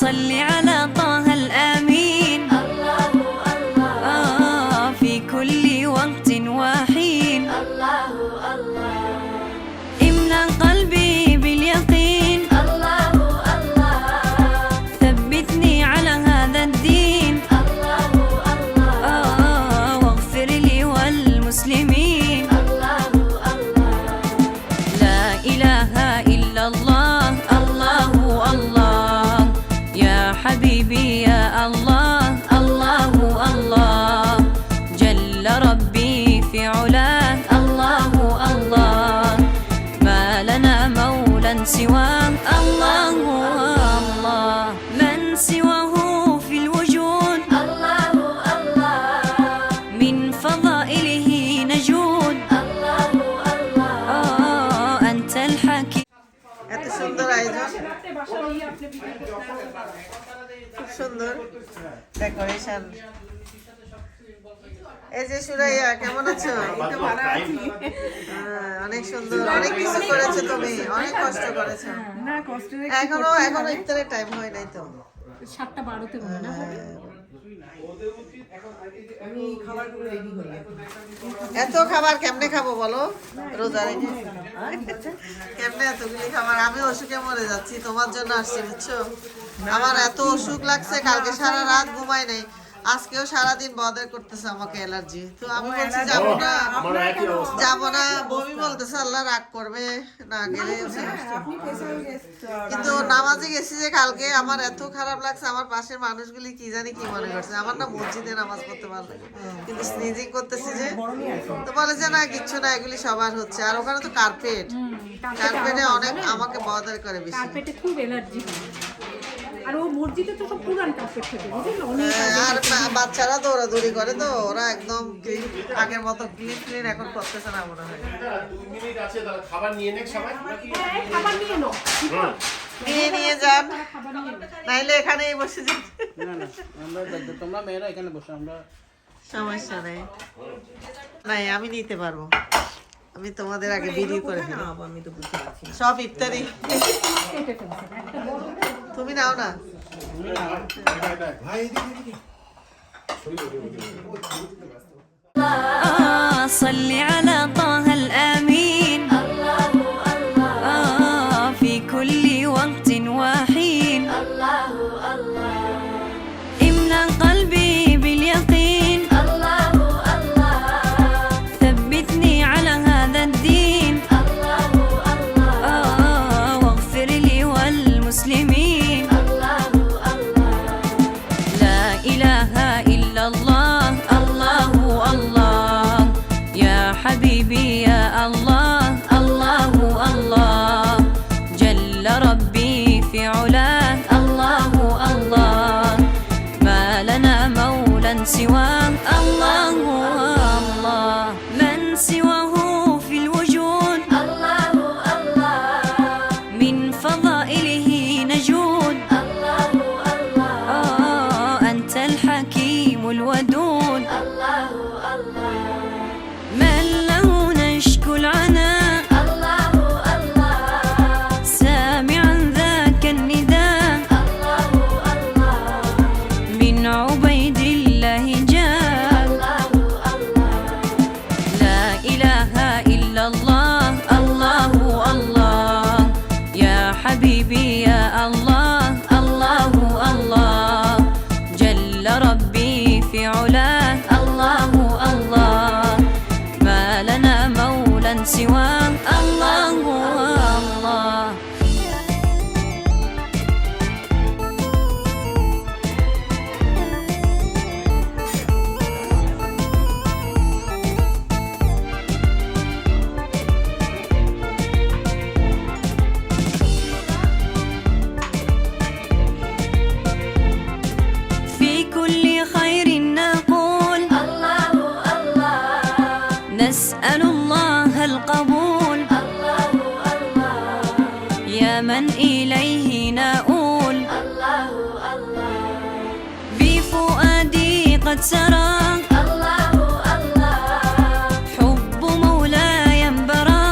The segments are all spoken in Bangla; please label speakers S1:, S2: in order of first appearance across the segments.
S1: صل على طه الأمين الله الله في كل وقت وحين الله الله املأ قلبي باليقين الله الله ثبتني على هذا الدين الله الله واغفر لي والمسلمين الله الله لا إله إلا الله الله الله يا حبيبي يا الله الله الله جل ربي في علاه الله الله ما لنا مولا سواه الله الله من سواه في الوجود الله الله من فضائله نجود الله الله أنت الحكيم
S2: এত সুন্দর আয়োজন, খুব সুন্দর ডেকোরেশন। এই যে সুরাইয়া, কেমন আছো? অনেক সুন্দর, অনেক কিছু করেছো তুমি, অনেক কষ্ট করেছো। এখনো ইফতারের টাইম হয় নাই তো,
S3: 7:12 হবে না?
S2: এত খাবার কেমনে খাবো বলো রোজা রেখে? কেমনে এতগুলি খাবার? আমি অসুখে মরে যাচ্ছি, তোমার জন্য আসছি বুঝছো। আমার এত অসুখ লাগছে, কালকে সারা রাত ঘুমাই নাই, আজকেও সারাদিন বদর করতেছে আমাকে অ্যালার্জি। তো আমি বলছি যাবো না, বমি বলতেছে, আল্লাহ রাগ করবে না গেলে। কিন্তু নামাজে গেছি যে কালকে, আমার এত খারাপ লাগছে, আমার পাশের মানুষগুলি কি জানি কি মনে করছে। আমার না মসজিদে নামাজ পড়তে ভালো লাগে, কিন্তু স্নিজিং করতেছি যে, তো বলে যে না কিচ্ছু না, এগুলি সবার হচ্ছে। আর ওখানে তো কার্পেটে অনেক আমাকে বদর করে বেশি।
S3: কার্পেটে খুব অ্যালার্জি। আর ও মসজিদে তো সব পুরান কার্পেট থাকে, বুঝলেন? অনেক
S2: আর বাচ্চারা দৌড়াদৌড়ি করে তো, ওরা একদম আগের মতো ক্লিন এখন করতেছে না মনে হয়।
S4: 2 মিনিট আছে, তাহলে খাবার নিয়ে নেক সবাই।
S3: খাবার নিয়ে নাও,
S2: নিয়ে যান, নাইলে এখানেই বসে যান।
S5: না না, আমরা তোমরা মেয়েরা এখানে বসো, আমরা
S2: সমস্যা নেই। নাই, আমি নিতে পারবো, আমি তোমাদের আগে ভিডিও করে ফেলি।
S6: আমি তো বুঝতে পারছি না।
S2: সব ইফতারি তুমি নাও না।
S1: صل على طه الأمين الله الله في كل وقت وحين الله الله املأ قلبي باليقين الله الله ثبتني على هذا الدين الله الله واغفر لي والمسلمين الله الله لا إله إلا الله الله الله يا حبيبي يا الله الله الله جل ربي في علاه الله الله ما لنا مولا سواه الله الله من سواه في الوجود الله الله من فضائله نجود الله الله أنت الحكيم الودود الله الله من له نشكو العناء الله الله سامعا ذاك النداء الله الله من عبيد الله جاء الله الله لا إله إلا الله الله الله يا حبيبي يا الله الله الله جل ربي في علاه الله الله ما لنا مولا سواه الله الله في كل خير نقول الله الله نسأل الله القبول الله الله يا من إليه نؤول الله الله بفؤادي قد سرى الله الله حب مولاي انبرى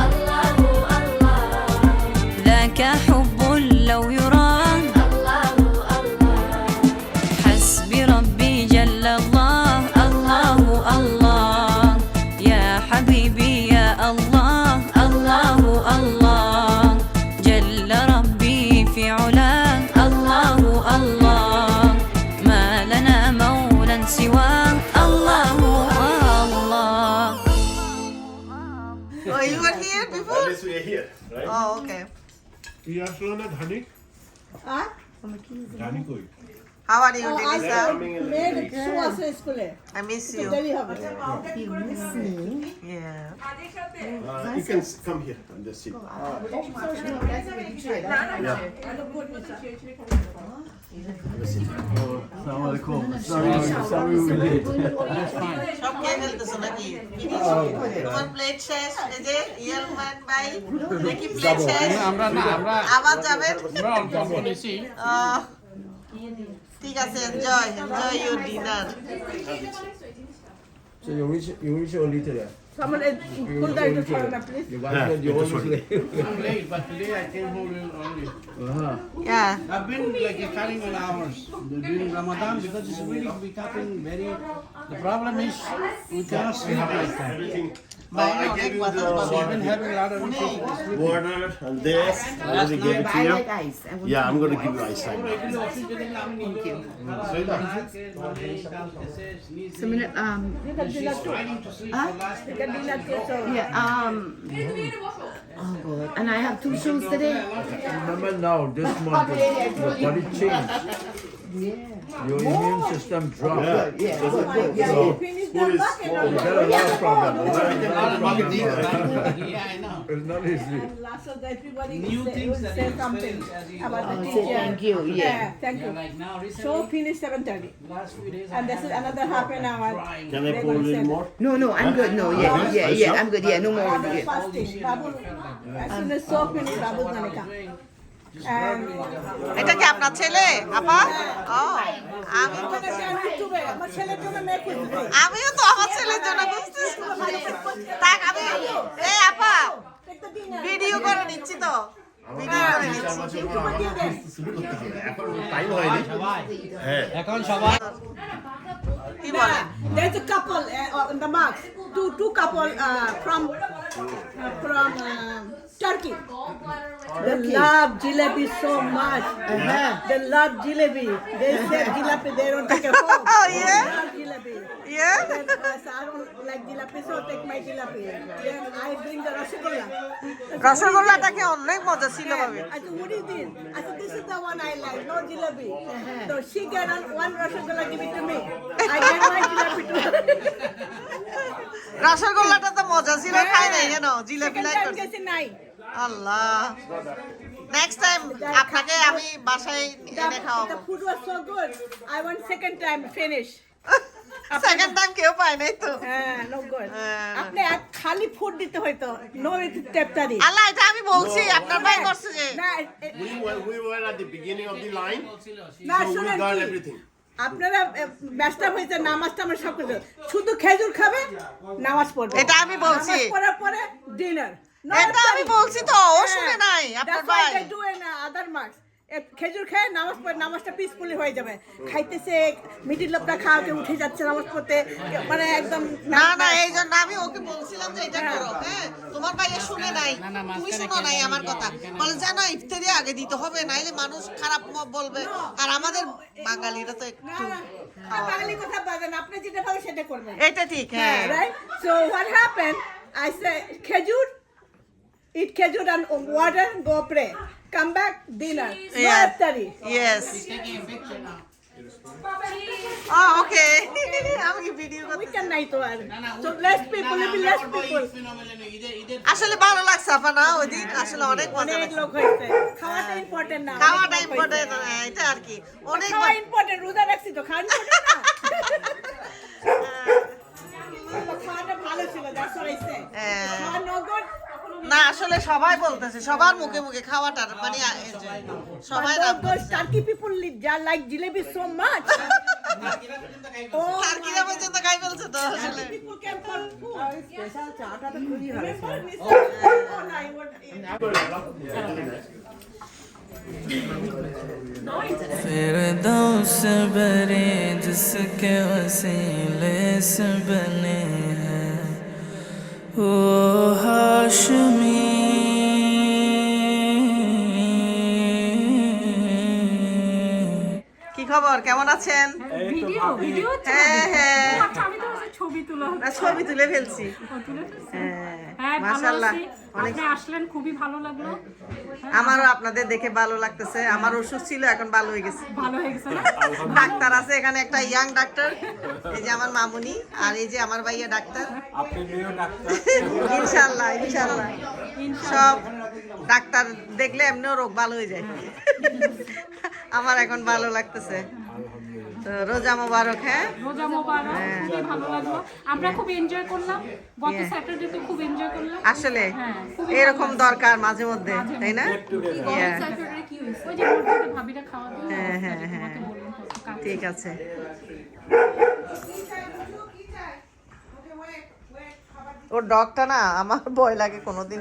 S1: الله الله ذاك حب لو يرى الله
S2: ওকে
S4: কি আসলো না ধানি ধানি কই
S2: হাউ আর ইউ ডিলিসা
S6: মেয়ের শো আছে স্কুলে
S2: আই মিস ইউ
S6: দেরি হবে
S2: ইয়া
S4: you can come here and just sit
S2: সব খেয়ে ফেলতেছো নাকি তোমার প্লেট শেষ এই যে ইয়ারম্যান ভাই দেখি প্লেট শেষ
S5: আমরা
S2: আবার যাবেন
S5: অল্প নিছি
S2: ঠিক আছে enjoy your dinner
S7: So you reach only to that.
S6: someone pull that to follow up please
S7: Your wife said you always late.
S5: I'm late, but today I came home early.
S2: Yeah
S5: I've been like cutting on hours during Ramadan because it's really becoming very. The problem is we cannot sleep like that.
S4: I gave you
S5: We've been having a lot of issues with sleep.
S4: water and this I already gave it to you yeah I'm going to give you ice right now
S8: Oh God. And I have 2 shows today.
S7: Remember now, this month your body changed. Your immune system dropped. So
S6: finish
S4: Who
S6: the
S4: is
S6: buck and
S7: you got a lot of problems.
S5: Yeah, I know.
S7: It's not easy.
S6: last of everybody
S5: New
S6: will
S5: things
S6: say,
S5: that
S6: say
S5: you
S6: something
S5: experience as you
S6: about the
S8: Oh, say
S6: teacher
S8: thank you. Yeah.
S6: thank you
S5: Like now, recently,
S6: show finish 7:30
S5: last few days,
S6: and this is another half an hour
S4: can I pour a little more
S8: No, no, I'm good. No, yeah, I'm good. Yeah, no more.
S6: Babu
S8: Yeah.
S6: fasting Babu as soon as soap finish Babu's gonna come and
S2: এটা কি আপনার ছেলে আপা ও আমি
S6: আমার ছেলের জন্য মেয়ে খুঁজতে
S2: আমিও তো আমার ছেলের জন্য বুঝতেছি তাক আমি এই আপা ভিডিও করে নিচ্ছি তো ভিডিও করে নিচ্ছি
S4: টাইম হয়নি হ্যাঁ
S5: এখন সবাই
S2: কি বলেন
S6: there's a couple in the marks two couple from Turkey. They love jalebi so much. They love jalebi. They say jalebi, they don't take it home.
S2: Oh, yeah?
S6: They love jalebi.
S2: Yeah?
S6: Then, I don't like jalebi, so take my jalebi. Then I bring the rasgulla.
S2: রসগোল্লাটা কি অনেক মজা ছিল ভাবে
S6: I said, what is this? I said, this is the one I like, no jalebi. So she get one rasgulla, give it to me. I get my jalebi to her.
S2: রসগোল্লাটা তো মজা ছিল খাই নাই কেন জিলাপি
S6: Second
S2: লাইক
S6: time
S2: করছি
S6: গেছে নাই।
S2: আল্লাহ নেক্সট টাইম আপনাকে আমি বাসায় এনে
S6: The
S2: খাওয়াবো
S6: food was so good. I want second time finish.
S2: Second time কেউ পায় নাই তো
S6: No good.
S2: হ্যাঁ।
S6: আপনি এক খালি ফুড দিতে হইতো নো টেপটারি
S2: আল্লাহ এটা আমি বলছি আপনার ভাই করছে যে
S6: না
S4: we were at the beginning of the line
S6: না
S4: so we
S6: শুনেন
S4: got
S6: কি?
S4: everything
S6: আপনারা ব্যস্ত হয়েছে নামাজটা আমার সব কিছু শুধু খেজুর খাবে নামাজ পড়বে
S2: এটা আমি বলছি।
S6: নামাজ পড়ার পরে ডিনার
S2: এটা আমি বলছি তো ও শুনে নাই আপনার ভাই
S6: আদার মার্কস খেজুর খেয়ে নামাজ পড়ে নামাজটা পিসফুলি হয়ে যাবে খাইতেছে মিডিল লোকটা খাওয়াতে উঠে যাচ্ছে নামাজ পড়তে মানে একদম
S2: না না এই জন্য আমি ওকে বলছিলাম যে এটা করো হ্যাঁ তোমার ভাই শুনে নাই তুমি শোনো নাই আমার কথা বলে জানো ইফতারি আগে দিতে হবে নাইলে মানুষ খারাপ বলবে আর আমাদের বাঙালিরা তো একটু
S6: বাঙালি কথা বলেন আপনি যেটা ভাবে সেটা করবেন
S2: এটা ঠিক হ্যাঁ
S6: right so what happened I say khejur eat khejur and water go pray come back dinner no
S2: Yeah.
S6: iftari
S2: Yes. ওকে আমি কি video
S6: we can night or so less people will be less people
S2: আসলে ভালো লাগছে আপা না ওই দিন আসলে অনেক মজা
S6: অনেক
S2: লাগছে
S6: লোক হয়েছে খাওয়াটা ইম্পর্টেন্ট না
S2: খাওয়াটা ইম্পর্টেন্ট এটা আর কি অনেক
S6: খাওয়া ইম্পর্টেন্ট রোজা রাখছি তো খাওয়া ইম্পর্টেন্ট না খাওয়াটা ভালো ছিল that's what I said খাওয়া no good
S2: না আসলে সবাই বলতেছে সবার মুখে মুখে খাওয়াটার মানে enjoy। সবাই
S6: but
S2: Rab
S6: those Turkey people like jalebi so much
S2: আর কি পর্যন্ত খাই ফেলছে তো আসলে
S6: people can put food
S8: special চাটা তো খুবই ভালো ছিল
S9: फिरदौस बरे जिसके वसीले से बने हैं वो हाशमी
S2: কি খবর কেমন আছেন
S3: ভিডিও হচ্ছে
S2: হ্যাঁ হ্যাঁ
S3: আচ্ছা আমি তো ছবি তোলা
S2: না, ছবি তুলে ফেলছি
S3: তুলে ফেলছি।
S2: হ্যাঁ
S3: হ্যাঁ ভালো
S2: মাশাআল্লাহ
S3: আছি আপনি আসলেন, খুবই ভালো লাগলো।
S2: আমারও আপনাদের দেখে ভালো লাগতেছে। আমার অসুখ ছিল, এখন ভালো হয়ে গেছে।
S3: ভালো হয়ে গেছে না?
S2: ডাক্তার আছে এখানে, একটা ইয়াং ডাক্তার, এই যে আমার মামুনি, আর এই যে আমার ভাইয়া ডাক্তার। ইনশাল্লাহ ইনশাল্লাহ সব ডাক্তার দেখলে এমনিও রোগ ভালো হয়ে যায়। আমার এখন ভালো লাগতেছে। তো রোজা মোবারক। হ্যাঁ,
S3: রোজা মোবারক, খুবই ভালো লাগলো। আমরা খুব এনজয় করলাম, গত স্যাটারডে তো খুব এনজয় করলাম।
S2: আসলে
S3: হ্যাঁ, খুবই
S2: এরকম দরকার মাঝে মধ্যে, তাই না? Yeah.
S3: স্যাটারডে কি হয়েছে? ওই যে মসজিদে ভাবিরা খাওয়া দিল।
S2: হ্যাঁ হ্যাঁ হ্যাঁ,
S3: তোমাকে বললাম তো, একটু কাজ
S2: ঠিক আছে। ওর ডগটা না আমার ভয় লাগে কোনোদিন।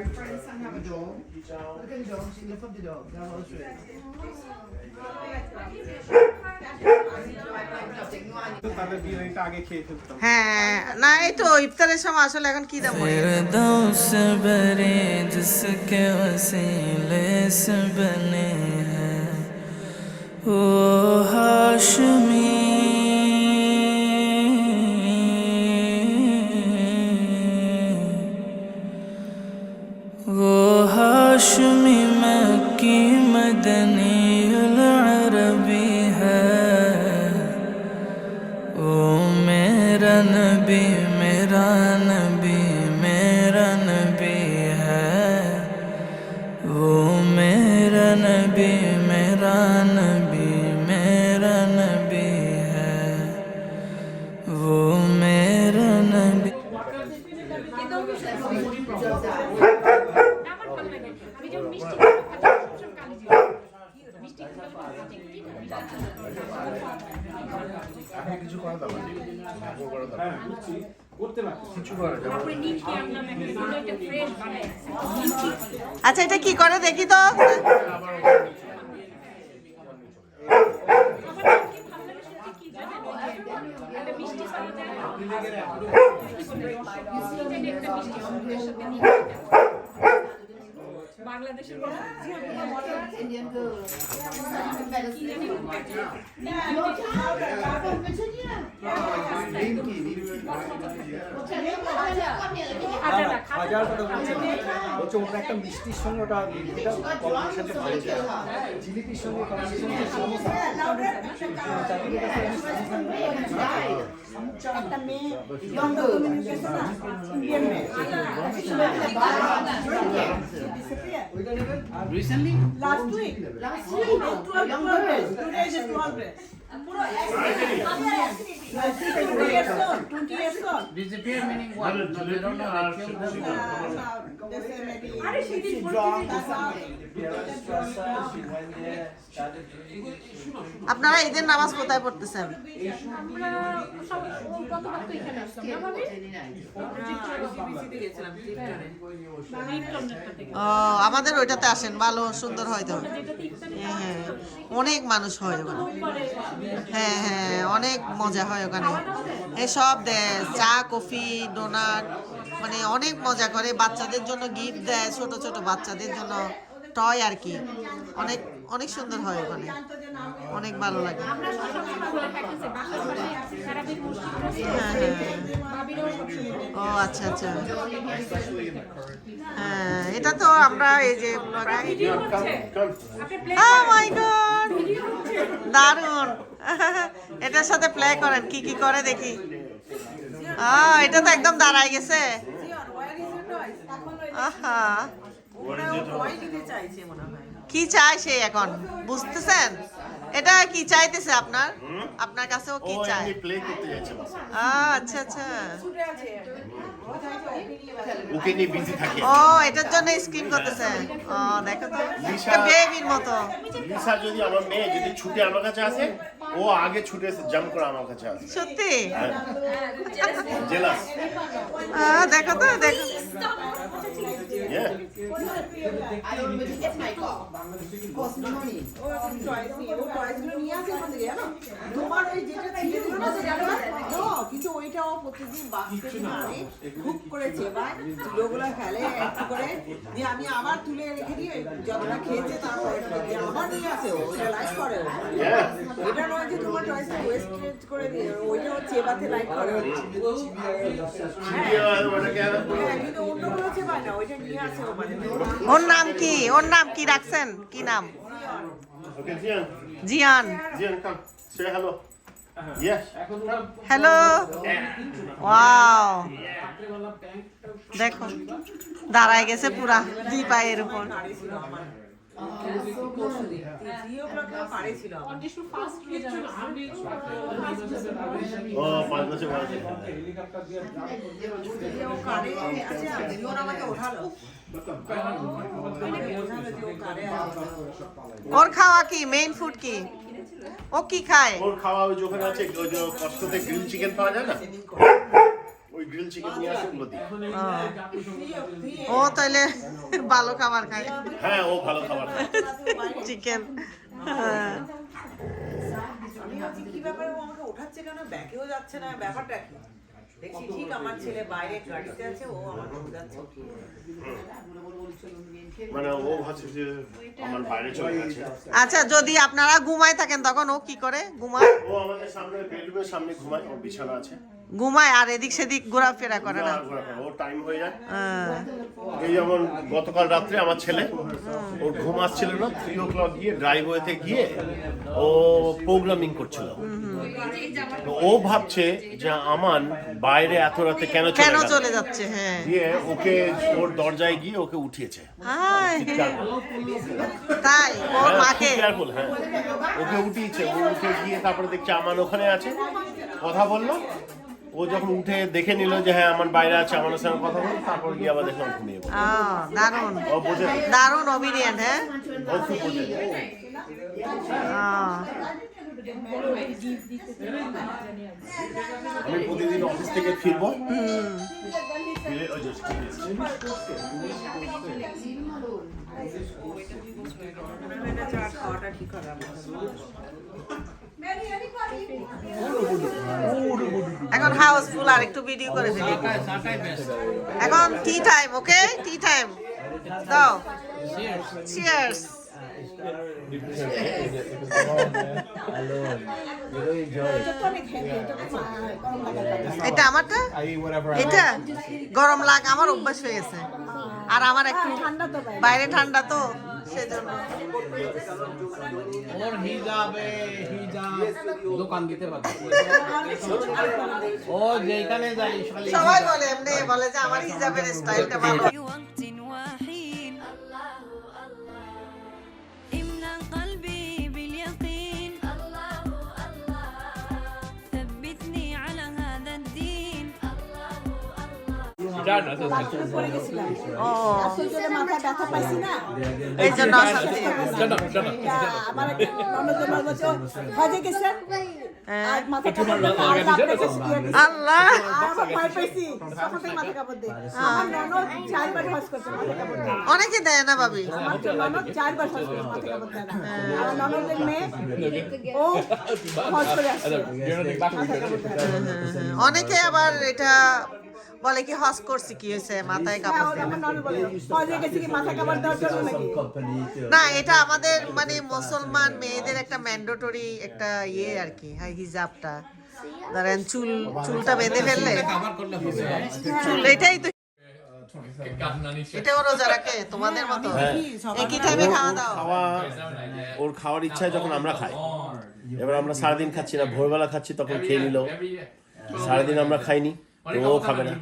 S2: হ্যাঁ, না এই তো ইফতারের সময় আসলে এখন কি দাম হয়?
S9: फिरदौस बरे जिसके वसीले से बने हैं वो हाशमी मक्की मदनी उल अरबी है ओ मेरा नबी मेरा नबी मेरा नबी है वो मेरा नबी मेरा नबी मेरा नबी है वो मेरा नबी।
S3: আমার ভালো লাগে। আমি যখন মিষ্টি খাবো, সবসময় কালি জিরা। মিষ্টি খাবো, তারপরে নিমকি আনলাম একটা, এটা ফ্রেশ বানাই।
S2: আচ্ছা, এটা কি করে দেখি তো।
S3: বাংলাদেশের
S5: একটা মিষ্টির সঙ্গে ওটা কম্বিনেশনটা ভালো যায়, জিলিপির সঙ্গে কম্বিনেশনটা সমস্যা।
S6: একটা মেয়ে লন্ডন গেছে না, ইন্ডিয়ান মেয়ে,
S5: recently
S6: last week 12 days, 2 days is 12 days. 20 years old.
S5: disappear meaning what? No, they don't know how to kill them.
S6: They say maybe
S3: she did
S6: she's
S3: what
S6: drunk
S3: she
S6: or something.
S2: আপনারা ঈদের নামাজ কোথায় পড়তেছেন?
S3: আমরা সব গতবার তো এখানে আসলাম না ভাবি?
S2: ও, আমাদের ওইটাতে আসেন, ভালো সুন্দর হয় তো। হ্যাঁ হ্যাঁ, অনেক মানুষ হয় ওখানে। হ্যাঁ হ্যাঁ, অনেক মজা হয় ওখানে। এসব দেয় চা, কফি, ডোনাট, মানে অনেক মজা করে। বাচ্চাদের জন্য গিফট দেয়, ছোট ছোট বাচ্চাদের জন্য টয় আর কি। অনেক অনেক সুন্দর হয় ওখানে, অনেক ভালো লাগে।
S3: আমরা সবসময় বলে থাকতেছি বাসার পাশে সারাদিন মসজিদ রয়েছে,
S2: হ্যাঁ হ্যাঁ,
S3: ভাবিরাও সবসময়
S2: ও আচ্ছা আচ্ছা। হ্যাঁ, এটা তো আমরা এই যে
S3: ভিডিও হচ্ছে আপনি প্লে
S2: Oh my God! দারুণ। এটার সাথে প্লে করেন, কি কি করে দেখি। এটা তো একদম দাঁড়ায় গেছে। আহা, কি চাই সে এখন বুঝতেছেন? এটা কি চাইতেছে আপনার আপনার কাছে? ও কি চায়?
S4: প্লে করতে যাচ্ছে বাস।
S2: আচ্ছা আচ্ছা,
S4: ওকে নিয়ে বিজি থাকে।
S2: ও এটার জন্য স্ক্রিন করতেছে। ও দেখো তো, বেবির মতো।
S4: লিসা যদি আমার মেয়ে যদি ছুটে আমার কাছে আসে, ও আগে ছুটে জাম্প করে আমার কাছে আসে।
S2: সত্যি
S4: জেলাস।
S2: দেখো তো, দেখো।
S4: Yeah.
S8: I don't really get my car. Cost me money.
S6: তোমার ওই যেটা ছিল না, সেটা না, কিছু ওইটাও প্রতিদিন বাঁচতে আমি খুব করেছে এবার তুলোগুলো ফেলে একটু করে দিয়ে আমি আবার তুলে রেখে দিয়ে যতটা খেয়েছে তারপরে আবার নিয়ে আসে ওটা লাইক করে এটা নয় যে তোমার চয়েসটা ওয়েস্ট করে দিয়ে ওইটা হচ্ছে এবারে লাইক করে হ্যাঁ কিন্তু অন্যগুলো চেবায় না ওইটা নিয়ে আসে ও মানে
S2: ওর নাম কি? ওর নাম কি রাখছেন? কি নাম?
S4: Okay, Jian.
S2: জিয়ান।
S4: Jian, come. Say hello. Yes.
S2: Hello. Wow, দেখো দাঁড়ায় গেছে পুরা দুই পায়ের উপর।
S4: Oh, 5 বছর বয়সে।
S2: ওর খাওয়া কি? মেইন ফুড কি? ও কি খায়?
S4: ওর খাওয়া ওই যেখানে আছে ওই যে কষ্টতে গ্রিল চিকেন পাওয়া যায় না, ওই গ্রিল চিকেন নিয়ে আসে ওগুলো দিই।
S2: ও তাইলে ভালো খাবার খায়।
S4: হ্যাঁ, ও ভালো খাবার খায়।
S2: চিকেন।
S6: আমি ভাবছি কি ব্যাপারে ও আমাকে ওঠাচ্ছে কেন, ব্যাকেও যাচ্ছে না, ব্যাপারটা কি? দেখছি ঠিক আমার ছেলে বাইরে গাড়িতে আছে, ও আমাকে বোঝাচ্ছে।
S4: মানে ও ভাবছে যে আমার বাইরে চলে গেছে।
S2: আচ্ছা, যদি আপনারা ঘুমায় থাকেন তখন ও কি করে? ঘুমায়?
S4: ও আমাদের সামনে বেডরুমের সামনে ঘুমায়, ওর বিছানা আছে।
S2: ঘুমায় আর এদিক সেদিক ঘোরাফেরা করে না?
S4: ও টাইম হয়ে যায়।
S2: হ্যাঁ।
S4: এই যেমন গতকাল রাত্রে আমার ছেলে ওর ঘুম আসছিল না, 3 o'clock গিয়ে ড্রাইভওয়েতে গিয়ে ও প্রোগ্রামিং করছিল। তো ও ভাবছে যে আমান বাইরে এত রাতে কেন
S2: চলে যাচ্ছে। হ্যাঁ,
S4: দিয়ে ওকে ওর দরজায় গিয়ে ওকে উঠিয়েছে।
S2: তাই ওর মাকে?
S4: হ্যাঁ, ওকে উঠিয়েছে। ও উঠে গিয়ে তারপরে দেখছে আমান ওখানে আছে, কথা বললো। ও যখন উঠে দেখে নিল যে হ্যাঁ আমার বাইরে আছে, আমার সঙ্গে কথা বললো, তারপর গিয়ে আবার দেখলাম ঘুমিয়ে পড়লো।
S2: দারুণ,
S4: ও বোঝে,
S2: দারুণ অবিডিয়েন্ট। হ্যাঁ,
S4: ও খুব বোঝে। আমি প্রতিদিন অফিস থেকে ফিরবো, ফিরে ওই যে
S6: খাওয়াটা ঠিক হবে।
S2: এখন হাউসফুল, আর একটু ভিডিও করে ফেলি। এখন টি টাইম। ওকে, টি টাইম দাও। চিয়ার্স। এটা আমারটা, এটা গরম লাগ, আমার অভ্যাস হয়ে গেছে। আর আমার একটু বাইরে ঠান্ডা তো সেজন্য।
S5: ওর হিজাবে দোকান দিতে পারবে। ও যেখানে যাই
S2: সবাই বলে এমনি বলে যে আমার হিজাবের স্টাইলটা ভালো।
S1: في وقت وحين املأ قلبي باليقين ثبتني على هذا الدين
S6: মাথায় ব্যথা পাইছি না,
S2: এই জন্য অশান্তি।
S6: আমার হজে গেছেন আর মাথা কাপড় দিয়ে আর আপনাকে দিয়ে দিছি।
S2: আল্লাহ,
S6: আমার ভয় পাইছি, তখন থেকে মাথা কাপড় দিয়ে। আমার ননদ 4 বার হজ করছে মাথা কাপড় দিয়ে।
S2: অনেকে দেয় না ভাবি।
S6: আমার ননদ 4 বার হজ করছে মাথা কাপড় দেয় না। আমার ননদের মেয়ে ও হজ করে আসছে মাথা কাপড় দেয় না।
S2: অনেকে আবার এটা বলে কি হজ করছি কি হয়েছে মাথায় কাপড়
S6: হ্যাঁ, আমার ননদ বলে হজে গেছি কি মাথা কাপড় দেওয়ার জন্য নাকি?
S2: না, এটা আমাদের মানে মুসলমান মেয়েদের একটা ম্যান্ডেটরি একটা ইয়ে আর কি। হ্যাঁ, হিজাবটা ধরেন চুলটা বেঁধে ফেললে চুল, এটাই তো। এটাও রোজা রাখে তোমাদের মতো? একই টাইমে খাওয়া দাও?
S4: ওর খাওয়ার ইচ্ছায় যখন আমরা খাই, এবার আমরা সারাদিন খাচ্ছি না, ভোরবেলা খাচ্ছি তখন খেয়ে নিল। সারাদিন আমরা খাইনি, ও খাবে না।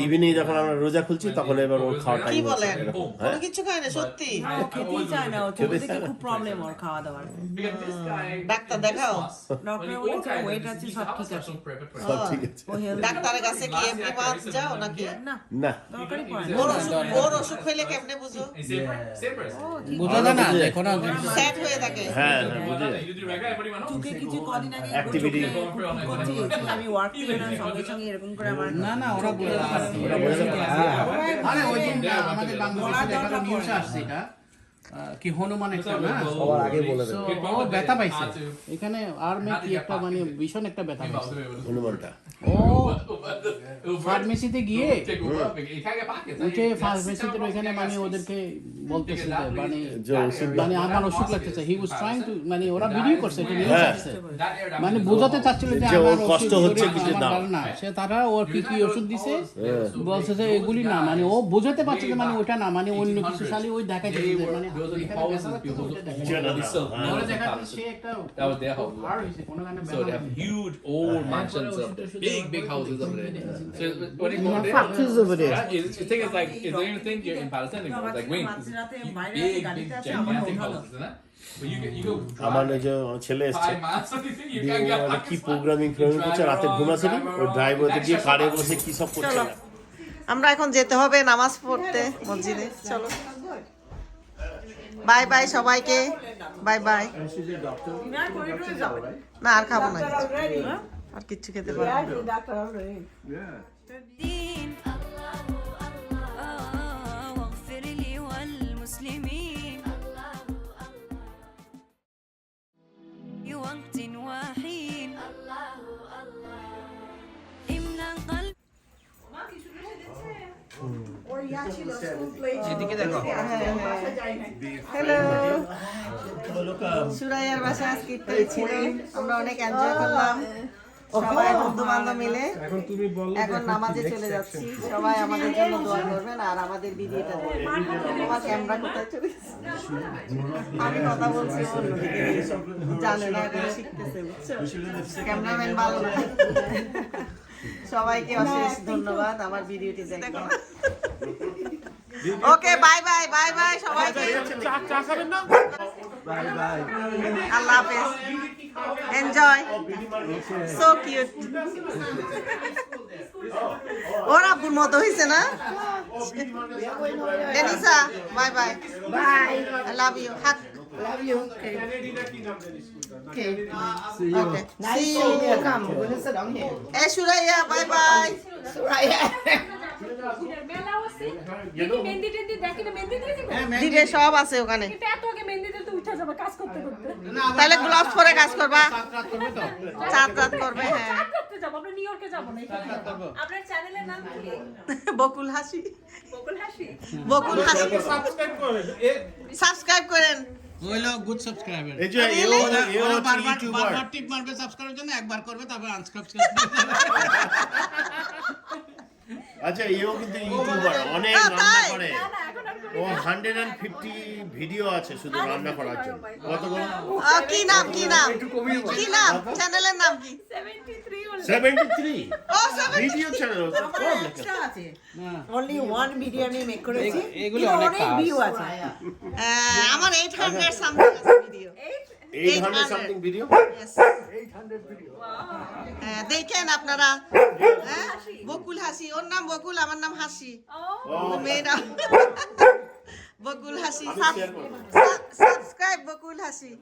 S4: ইভিনিং যখন আমরা রোজা খুলছি তখন এবার ওর খাওয়ার
S2: কি
S4: টাইম
S2: বলেন?
S4: হচ্ছে।
S2: কোনো কিছু খায় না সত্যি?
S6: খেতেই চায় না, ও ছোট থেকে খুব প্রবলেম ওর খাওয়া দাওয়ার।
S2: ডাক্তার দেখাও?
S6: ডক্টর বলেছে ওয়েট আছে, সব ঠিক আছে।
S4: সব ঠিক আছে।
S2: ডাক্তারের কাছে কি এমনি মাছ যাও নাকি?
S6: না
S4: না,
S6: দরকারই পড়ে না।
S2: ওর অসুখ হইলে কেমনে বুঝো?
S5: বুঝা যায় না যে কোনো
S2: সেট হয়ে থাকে।
S4: হ্যাঁ বুঝে যায়।
S6: চোখে কিছু কদিন আগে
S4: Activity.
S6: করছি, আমি ওয়ার্ক করি না, সঙ্গে সঙ্গে এরকম করে আমার
S5: না না ওরা বলে আরে ওই দিন আমাদের বাংলাদেশে একটা নিউজ আসছে, এটা কি হনুমান একটা না সবার আগে বলে দেয় ও ব্যথা পাইছে এখানে, আর মে কি একটা মানে ভীষণ একটা ব্যথা পাইছে
S4: হনুমানটা।
S5: ও ফার্মেসিতে গিয়ে উঠে ফার্মেসিতে ওইখানে মানে ওদেরকে বলতেছে যে মানে আমার অসুখ লাগতেছে হি ওয়াজ ট্রাইং টু মানে ওরা ভিডিও করছে এটা নিউজ আসছে মানে বোঝাতে চাচ্ছিল যে
S4: যে ওর
S5: আমার
S4: কষ্ট
S5: অসুখ
S4: হচ্ছে
S5: শরীরে
S4: কিছু
S5: আমার
S4: দাও।
S5: ভালো না সে তারা ওর কি ওষুধ দিছে বলছে যে এগুলি না মানে ও বোঝাতে পারছে যে মানে ওটা না মানে অন্য কিছু শালি ওই দেখাইছে যে মানে ওরা দেখাচ্ছে সে একটা
S10: That was their house.
S5: আর হইছে কোনো গানে
S10: So they have huge old mansions up there, big houses up there. So when you go there,
S7: Factories over there.
S10: the thing is like, it's the only thing you're in Palestine anymore. It's like wings, big, gigantic houses, isn't it? But you go
S4: আমার এই যে ছেলে এসছে
S10: 5 miles or anything, you
S4: দিয়ে
S10: can't get
S4: মানে
S10: back.
S4: কি প্রোগ্রামিং করছে রাতে ঘুমাসেনি ওই ড্রাইভারতে গিয়ে কারে বসে কি সব করছে না।
S2: আমরা এখন যেতে হবে নামাজ পড়তে মসজিদে, চলো বাই বাই সবাইকে, বাই বাই। না আর খাবো না কিছু, আর কিচ্ছু খেতে পারবো না।
S1: الدين واغفر لي والمسلمين في وقت وحين املأ قلبي
S2: হ্যালো, সুরাইয়ার বাসায় আজকে ইফতারি ছিল, আমরা অনেক এনজয় করলাম সবাই বন্ধু বান্ধব মিলে। এখন নামাজে চলে যাচ্ছি, সবাই আমাদের জন্য দোয়া করবেন আর আমাদের ভিডিওটা দেখবেন। আমার ক্যামেরা কোথায় চলে গেছে? আমি কথা বলছি অন্যদিকে, জানে না এখন শিখতেছে, বুঝছো? ক্যামেরাম্যান ভালো না। সবাইকে অশেষ ধন্যবাদ আমার ভিডিওটি দেখার। Okay bye bye bye by সবাইকে, আল্লাহ হাফেজ, এনজয়, সো কিউট। ওর আব্বুর মতো হয়েছে না? Denisa bye bye, bye, I love you, hug, love you. Okay. See you.
S8: Come, we're gonna sit down here.
S2: Hey, Shuraya, bye bye.
S3: মেলাও আছে দেখি মেহেন্দি টেন্দি দেখি না মেহেন্দি দিয়ে দিবে
S2: দিবে সব আছে ওখানে।
S3: কিন্তু এত আগে মেহেন্দি দিতে উঠে যাবে কাজ করতে করতে
S2: তাহলে গ্লাভস পরে কাজ করবা,
S5: রাত করবে তো
S2: চাঁদ রাত করবে। হ্যাঁ,
S3: কাজ করতে যাব আমরা নিউ ইয়র্কে যাব না আপনার চ্যানেলের নাম কি
S2: বকুল হাসি,
S3: বকুল হাসি
S2: বকুল হাসি সাবস্ক্রাইব করেন।
S5: হইলো গুড সাবস্ক্রাইবার
S4: এই যে এও হচ্ছে ইউটিউবার।
S5: বারবার টিপ মারবে সাবস্ক্রাইবের জন্য, একবার করবে তারপর আনসাবস্ক্রাইব করবে।
S4: আচ্ছা এও কিন্তু ইউটিউবার, অনেক রান্না করে। ও 150 ভিডিও আছে শুধু রান্না করার জন্য। কতগুলো?
S2: কি নাম, কি নাম, কি নাম, চ্যানেলের নাম কি?
S4: 73
S2: ও
S4: ভিডিও চ্যানেল।
S6: এক্সট্রা আছে, only one video আমি মেক করেছি,
S5: এগুলো
S6: কিন্তু
S5: অনেক কাজ।
S6: ভিউ আছে।
S2: আমার 800 সামথিং আছে ভিডিও।
S4: 800 something video.
S2: Yes. দেখেন আপনারা। হ্যাঁ, বকুল হাসি, ওর নাম বকুল, আমার নাম হাসি। মেয়েরা বকুল হাসি, সাবস্ক্রাইব বকুল হাসি।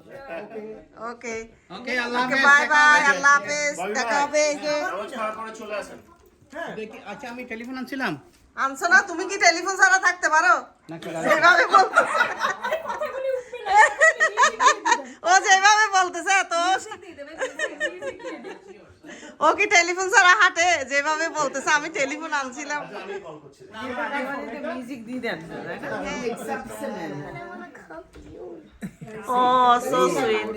S2: ওকে
S5: ওকে, আল্লাহ
S2: ওকে,
S5: হাফেজ,
S2: বাই
S5: দেখা
S2: বাই,
S5: হবে।
S2: আল্লাহ হাফেজ, দেখা হবে। এই যে
S4: নামাজ পড়ার পরে চলে আসেন।
S5: দেখি, আচ্ছা আমি টেলিফোন আনছিলাম
S2: আনছো না, তুমি কি টেলিফোন ছাড়া থাকতে পারো?
S5: নাকি
S2: যেভাবে বলতেছে, ও যেভাবে বলতেছে তো ও কি টেলিফোন ছাড়া হাঁটে? যেভাবে বলতেছে আমি টেলিফোন আনছিলাম।
S6: মিউজিক দিয়ে দেন,
S2: ও সো সুইট।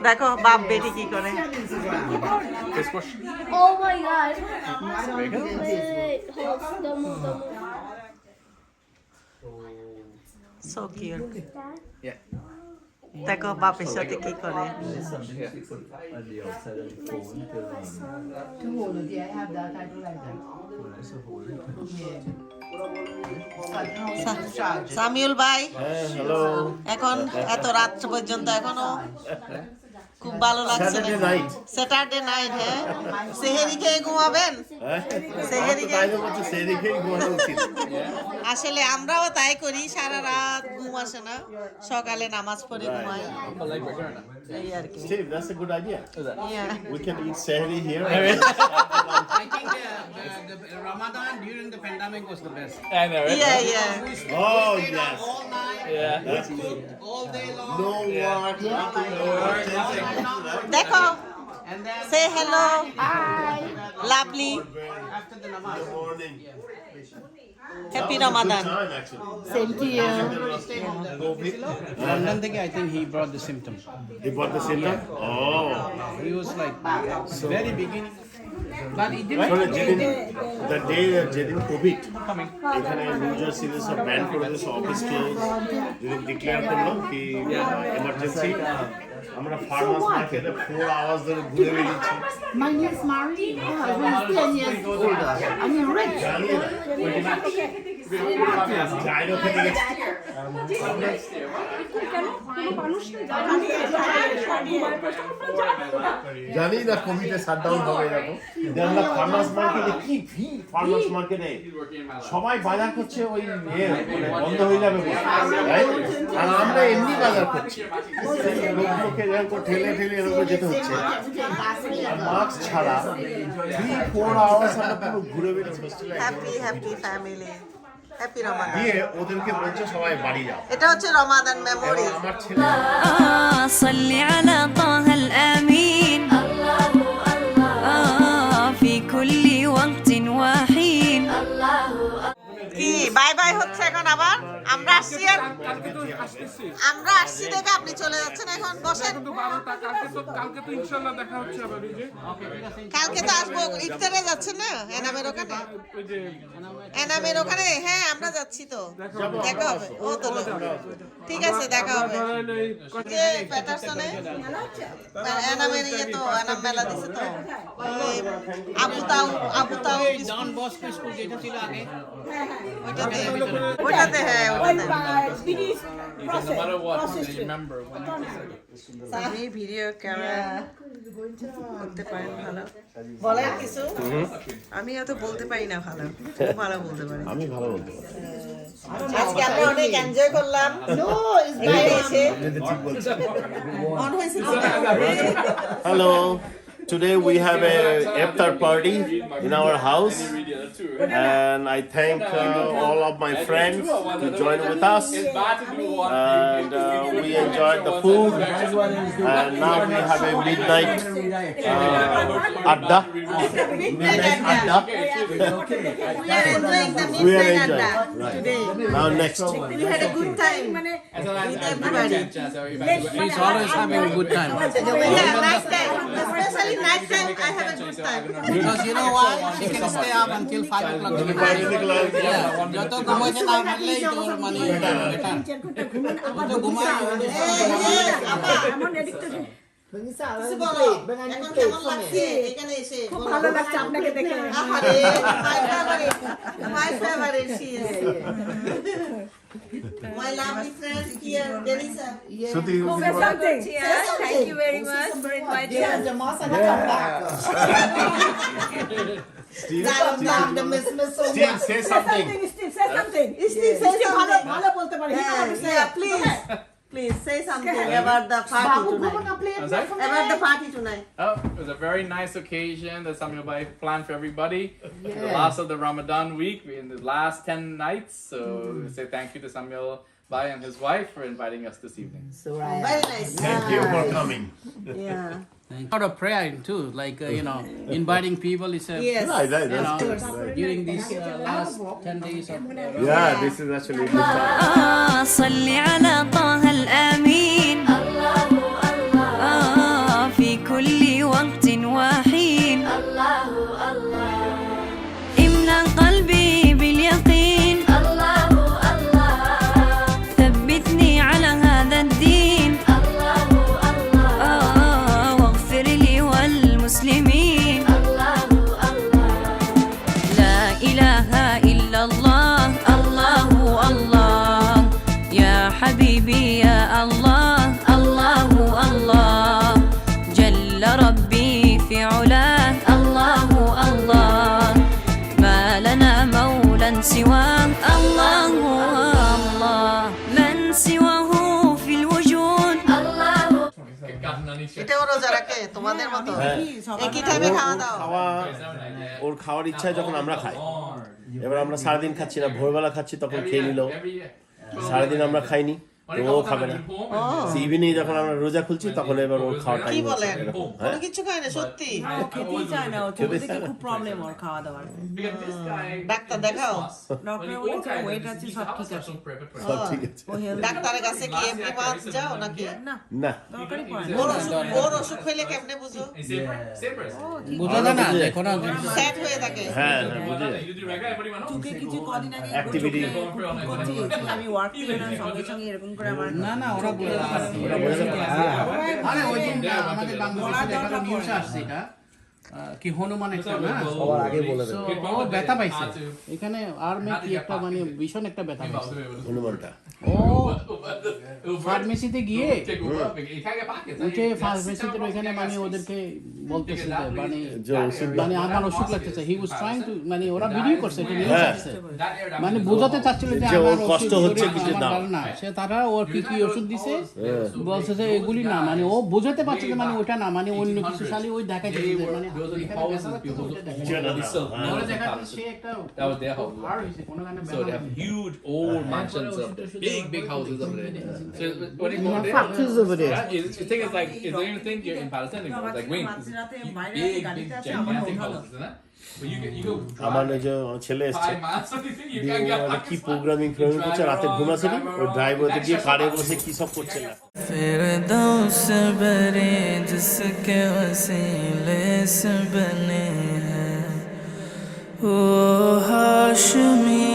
S2: দেখো বাপ বেটি কি করে।
S8: Oh my god. Wait, hold, don't move.
S2: So cute. দেখো বাপের সাথে কি করে। সামিউল ভাই,
S4: হ্যাঁ হ্যালো।
S2: এখন এত রাত পর্যন্ত এখনো খুব ভালো লাগছে।
S4: Saturday night.
S2: স্যাটারডে নাইট, হ্যাঁ, সেহেরি খেয়ে ঘুমাবেন। সেহেরি খেয়ে,
S4: সেহেরি খেয়ে ঘুমানো উচিত।
S2: আসলে আমরাও তাই করি, সারা রাত ঘুম আসে না, সকালে নামাজ পড়ে ঘুমাই, এই আর কি।
S4: Steve, that's a good idea.
S2: Yeah.
S4: We can eat sehri here.
S5: I think the Ramadan during the pandemic was the best.
S10: I know, right?
S2: Yeah, yeah.
S4: Oh yes.
S5: All night,
S10: Yeah.
S4: That's good.
S5: all day long.
S4: No work, nothing, no work.
S2: দেখো Say hello. Lovely.
S5: After the namaz.
S4: morning.
S2: Happy Ramadan.
S4: Time actually.
S8: Same to you.
S5: London থেকে I think he brought the symptom.
S4: He bought the symptom? Oh.
S5: He was like very beginning. But he didn't.
S4: Sorry, যেদিন the day যেদিন কোভিড এখানে নিউ জার্সিতে সব ব্যান করে দিয়েছে অফিসকে যেদিন ডিক্লেয়ার করলো কি এমার্জেন্সি আমরা ফার্মার্স মার্কেটে 4 আওয়ার্স ধরে ঘুরে বেরিয়েছি
S8: My niece married. Her husband is 10 years older. I mean, rich.
S4: জানিয়ে ডাইনো খেতে গেছি জানি না কোভিডে শাটডাউন হবে এরকম আমরা ফার্মার্স মার্কেটে কি ভিড় ফার্মার্স মার্কেটে সবাই বাজার করছে ওই বন্ধ হয়ে যাবে আর আমরা এমনি বাজার করছি লোককে এরকম ঠেলে ঠেলে এরকম যেতে হচ্ছে আর মাস্ক ছাড়া 3-4 আওয়ার্স আমরা পুরো ঘুরে বেরিয়েছি হোস্টেলে
S2: হ্যাপি ফ্যামিলি। হ্যাপি রমাদান।
S4: দিয়ে ওদেরকে বলছে সবাই বাড়ি যাও
S2: এটা হচ্ছে রমাদান মেমোরি।
S4: আমার ছেলে
S1: صل على طه الأمين في كل وقت وحين
S2: কি বাই বাই হচ্ছে এখন আবার আমরা আসছি আমরা আসছি দেখে আপনি চলে যাচ্ছেন এখন বসেন
S3: কালকে তো ইনশাআল্লাহ দেখা হচ্ছে আবার এই যে
S2: কালকে তো আসবো ইফতারে যাচ্ছেন না এনামের ওখানে
S3: ওই যে
S2: এনামের ওখানে হ্যাঁ আমরা যাচ্ছি তো দেখা হবে ও তো লোক। ঠিক আছে দেখা হবে যে প্যাটারসনে এনামের ইয়ে তো এনাম মেলা দিছে তো ওই আবু তাও
S5: Don Bosco School যেটা ছিল আগে
S2: ওটাতে হ্যাঁ ওটাতে
S10: No matter what, they remember when
S2: আমি ভিডিও ক্যামেরা করতে পারি ভালো বলেন কিছু আমি এত বলতে পারি না ভালো খুব ভালো বলতে পারি
S4: আমি ভালো বলতে পারি
S2: আজকে আমরা অনেক এনজয় করলাম নো ইজ বাইরে এসে অন হয়েছে
S4: Hello. Today we have a iftar party in our house, and I thank all of my friends to join with us. And we enjoyed the food, and now we have a midnight adda. Midnight adda.
S2: we are enjoying the
S4: We are
S2: midnight
S4: enjoying.
S2: adda today
S4: Now next.
S2: we had a good time with everybody
S5: He's always having a good time.
S2: yeah nice time especially night time I have a good time
S5: Because you know why? She can stay up until 5 o'clock in the morning. Yeah. যত ঘুমাইতে না পারলেই তোর মানে বেটার যত ঘুমায়
S2: কিছু বলো এখন কেমন লাগছে এখানে এসে খুব ভালো লাগছে আপনাকে দেখে আরে my favorite she is my lovely friend here Denisa
S4: Shruti,
S1: Thank you very much for inviting us.
S4: Steve, say something.
S2: yeah please say something about the party tonight about the party tonight
S10: Oh, it was a very nice occasion that Samuel Bai planned for everybody. The last of the Ramadan week, we're in the last 10 nights. So we say thank you to Samuel Bai and his wife for inviting us this evening.
S2: very nice
S4: Thank you for coming.
S2: yeah
S5: Out of prayer too, like you know, inviting people is a
S2: yes
S4: Right,
S5: you know,
S4: that's good.
S5: during these last 10 days of
S4: Yeah, this is actually a good time.
S1: صل على طه الأمين في كل وقت وحين املأ قلبي باليقين ثبتني على هذا الدين واغفر لي والمسلمين لا إله إلا الله الله الله يا حبيبي يا الله الله الله جل ربي في علاه الله الله ما لنا مولا سواه الله الله من سواه في الوجود
S2: এটাও রোজা রাখে তোমাদের মতো একই টাইমে খাওয়া দাও
S4: ওর খাওয়ার ইচ্ছায় যখন আমরা খাই এবার আমরা সারাদিন খাচ্ছি না ভোরবেলা খাচ্ছি তখন খেয়ে নিল সারাদিন আমরা খাইনি তো ও খাবে না। ইভিনিং যখন আমরা রোজা খুলছি তখন এবার ওর খাওয়া
S2: কি
S4: টাইম
S2: বলেন
S4: এরকম।
S2: কোনো
S4: হ্যাঁ
S2: কিছু খায় না সত্যি?
S6: ও খেতেই চায় না, ও ছোট থেকে খুব প্রবলেম ওর খাওয়া দাওয়ার।
S2: ডাক্তার দেখাও।
S6: ডক্টর বলেছে ওয়েট আছে, সব ঠিক আছে।
S4: সব ঠিক আছে।
S6: ও হেলদি।
S2: ডাক্তারের কাছে কি এমনি মাছ যাও নাকি?
S6: না,
S4: না
S6: দরকারই পড়ে
S2: ওর
S6: না।
S2: অসুখ ওর অসুখ হইলে কেমনে বুঝো?
S5: বোঝা যায় না দেখো না
S2: স্যাট হয়ে থাকে।
S4: হ্যাঁ বুঝে যায়।
S6: চোখে কিছু কদিন আগে
S4: Activity।
S6: করছি, আমি ওয়ার্ক করি না, সঙ্গে সঙ্গে এরকম করে আমার
S5: না না ওরা বলে
S4: ওরা বোঝে যাবে।
S5: আরে ওই দিন আমাদের বাংলাদেশে একটা নিউজ আসছে এটা কি হনুমান একটা না
S4: সবার আগে বলে দেন
S5: So, ও ব্যথা পাইছে এখানে আর মে কি একটা মানে ভীষণ একটা ব্যথা পাইছে
S4: হনুমানটা।
S5: ও ফার্মেসিতে গিয়ে উঠে ফার্মেসিতে ওইখানে মানে ওদেরকে বলতেছে যে মানে
S4: যে ওষুধ
S5: মানে আমার অসুখ লাগতেছে হি ওয়াজ ট্রাইং টু মানে ওরা ভিডিও করছে এটা নিউজ আসছে মানে বোঝাতে চাচ্ছিল যে
S4: যে ওর
S5: আমার
S4: কষ্ট
S5: অসুখ
S4: হচ্ছে
S5: শরীরে
S4: কিছু
S5: আমার
S4: দাও।
S5: ভালো না সে তারা ওর কি কি ওষুধ দিছে বলছে যে এগুলি না মানে ও বোঝাতে পারছে যে মানে ওটা না মানে অন্য কিছু শালি ওই দেখাইছে যে মানে ওরা দেখাচ্ছে সে একটা
S10: That was their house.
S5: আর হইছে কোনো গানে
S10: So they have huge old mansions up there, big houses up there. So when you go there,
S7: Factories over there.
S10: the thing is like, you don't even think you're in Palestine anymore. It's like wings, big, gigantic houses, isn't it? But you go
S4: আমার ওই যে ছেলে এসছে
S10: 5 miles or anything, you
S4: দিয়ে
S10: can't get
S4: ওরা কি প্রোগ্রামিং করছে রাতে ঘুমাচ্ছে না ওই ড্রাইভারতে গিয়ে কারে বসে কি সব করছে না
S9: फिरदौस बरे जिसके वसीले से बने हैं वो हाशमी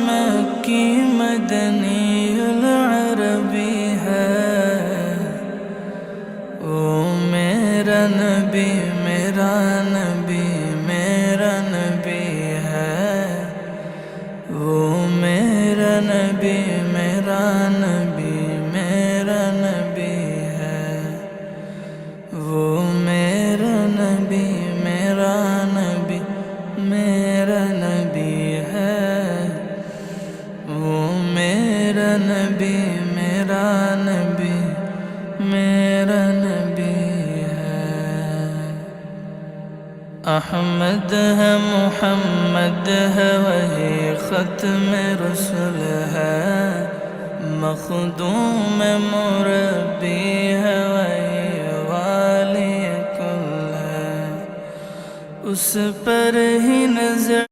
S9: मक्की मदनी उल अरबी है वो मेरा नबी मेरा नबी मेरा नबी है वो मेरा नबी मेरा नबी मेरा नबी है वो मेरा नबी मेरा नबी मेरा नबी है वो मेरा नबी मेरा नबी मेरा नबी है अहमद है मुहम्मद है वही ख़त्म रसूल है मखदूम मुरब्बी है वही वाली कुल है उस पर ही नजर